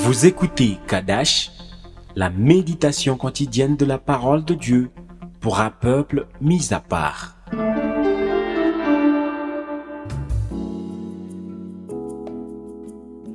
Vous écoutez Kadash, la méditation quotidienne de la parole de Dieu pour un peuple mis à part.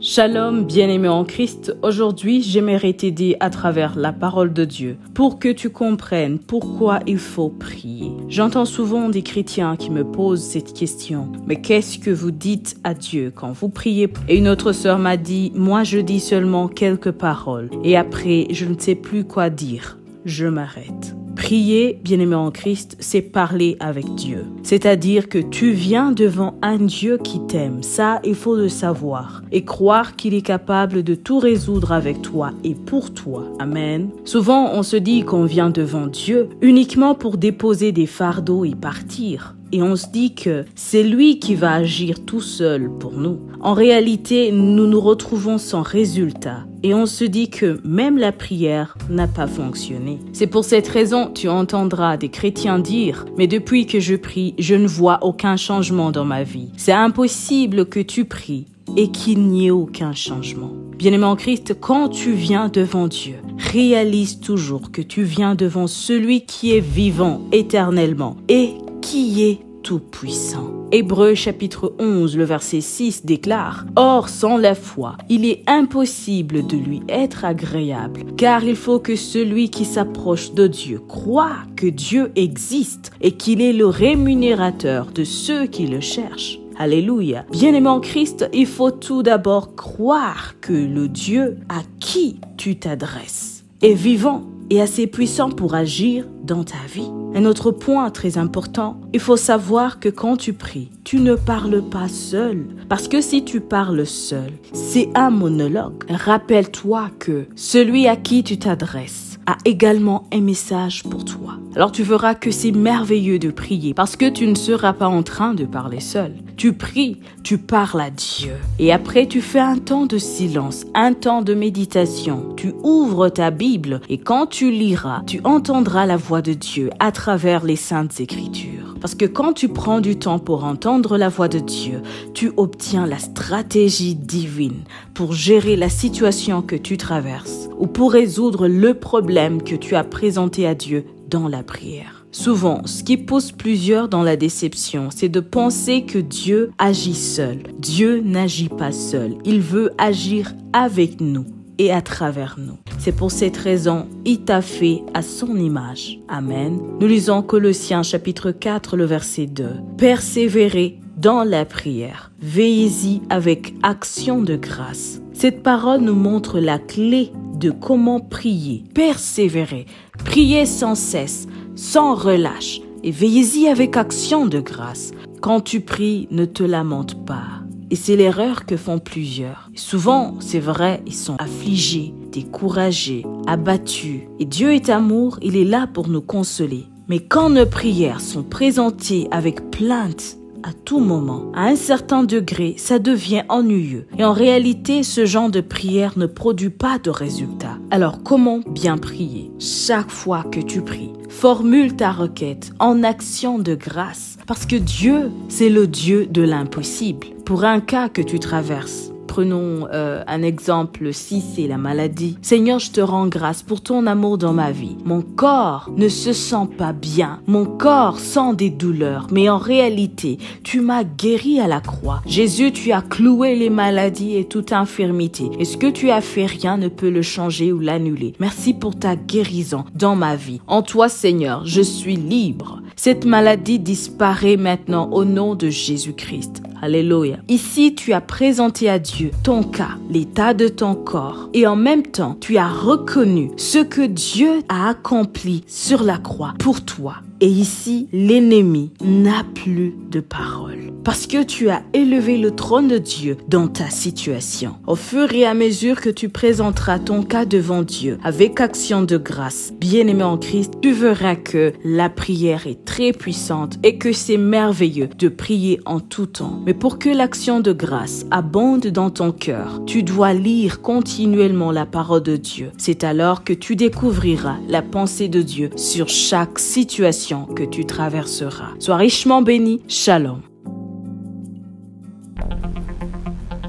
Shalom, bien-aimé en Christ. Aujourd'hui, j'aimerais t'aider à travers la parole de Dieu pour que tu comprennes pourquoi il faut prier. J'entends souvent des chrétiens qui me posent cette question. Mais qu'est-ce que vous dites à Dieu quand vous priez? Et une autre sœur m'a dit, moi je dis seulement quelques paroles et après je ne sais plus quoi dire. Je m'arrête. Prier, bien-aimé en Christ, c'est parler avec Dieu. C'est-à-dire que tu viens devant un Dieu qui t'aime. Ça, il faut le savoir. Et croire qu'il est capable de tout résoudre avec toi et pour toi. Amen. Souvent, on se dit qu'on vient devant Dieu uniquement pour déposer des fardeaux et partir. Et on se dit que c'est lui qui va agir tout seul pour nous. En réalité, nous nous retrouvons sans résultat. Et on se dit que même la prière n'a pas fonctionné. C'est pour cette raison, tu entendras des chrétiens dire « Mais depuis que je prie, je ne vois aucun changement dans ma vie. » C'est impossible que tu pries et qu'il n'y ait aucun changement. Bien-aimé en Christ, quand tu viens devant Dieu, réalise toujours que tu viens devant celui qui est vivant éternellement et qui est tout-puissant. Hébreux chapitre 11, le verset 6 déclare « Or, sans la foi, il est impossible de lui être agréable, car il faut que celui qui s'approche de Dieu croit que Dieu existe et qu'il est le rémunérateur de ceux qui le cherchent. » Alléluia. Bien-aimé en Christ, il faut tout d'abord croire que le Dieu à qui tu t'adresses est vivant et assez puissant pour agir dans ta vie. Un autre point très important, il faut savoir que quand tu pries, tu ne parles pas seul. Parce que si tu parles seul, c'est un monologue. Rappelle-toi que celui à qui tu t'adresses a également un message pour toi. Alors tu verras que c'est merveilleux de prier parce que tu ne seras pas en train de parler seul. Tu pries, tu parles à Dieu. Et après, tu fais un temps de silence, un temps de méditation. Tu ouvres ta Bible et quand tu liras, tu entendras la voix de Dieu à travers les Saintes Écritures. Parce que quand tu prends du temps pour entendre la voix de Dieu, tu obtiens la stratégie divine pour gérer la situation que tu traverses ou pour résoudre le problème que tu as présenté à Dieu dans la prière. Souvent, ce qui pousse plusieurs dans la déception, c'est de penser que Dieu agit seul. Dieu n'agit pas seul. Il veut agir avec nous et à travers nous. C'est pour cette raison, il t'a fait à son image. Amen. Nous lisons Colossiens chapitre 4, le verset 2. Persévérez dans la prière. Veillez-y avec action de grâce. Cette parole nous montre la clé de comment prier. Persévérer. Priez sans cesse, sans relâche. Et veillez-y avec action de grâce. Quand tu pries, ne te lamente pas. Et c'est l'erreur que font plusieurs. Et souvent, c'est vrai, ils sont affligés, découragés, abattus. Et Dieu est amour, il est là pour nous consoler. Mais quand nos prières sont présentées avec plainte, à tout moment, à un certain degré, ça devient ennuyeux. Et en réalité, ce genre de prière ne produit pas de résultat. Alors, comment bien prier? Chaque fois que tu pries, formule ta requête en action de grâce. Parce que Dieu, c'est le Dieu de l'impossible. Pour un cas que tu traverses, prenons un exemple, si c'est la maladie. Seigneur, je te rends grâce pour ton amour dans ma vie. Mon corps ne se sent pas bien. Mon corps sent des douleurs. Mais en réalité, tu m'as guéri à la croix. Jésus, tu as cloué les maladies et toute infirmité. Et ce que tu as fait, rien ne peut le changer ou l'annuler. Merci pour ta guérison dans ma vie. En toi, Seigneur, je suis libre. Cette maladie disparaît maintenant au nom de Jésus-Christ. Alléluia. Ici, tu as présenté à Dieu ton cas, l'état de ton corps. Et en même temps, tu as reconnu ce que Dieu a accompli sur la croix pour toi. Et ici, l'ennemi n'a plus de parole. Parce que tu as élevé le trône de Dieu dans ta situation. Au fur et à mesure que tu présenteras ton cas devant Dieu avec action de grâce, bien-aimé en Christ, tu verras que la prière est très puissante et que c'est merveilleux de prier en tout temps. Mais pour que l'action de grâce abonde dans ton cœur, tu dois lire continuellement la parole de Dieu. C'est alors que tu découvriras la pensée de Dieu sur chaque situation que tu traverseras. Sois richement béni. Shalom.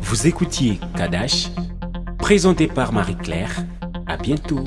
Vous écoutiez Kadash, présenté par Marie-Claire. À bientôt.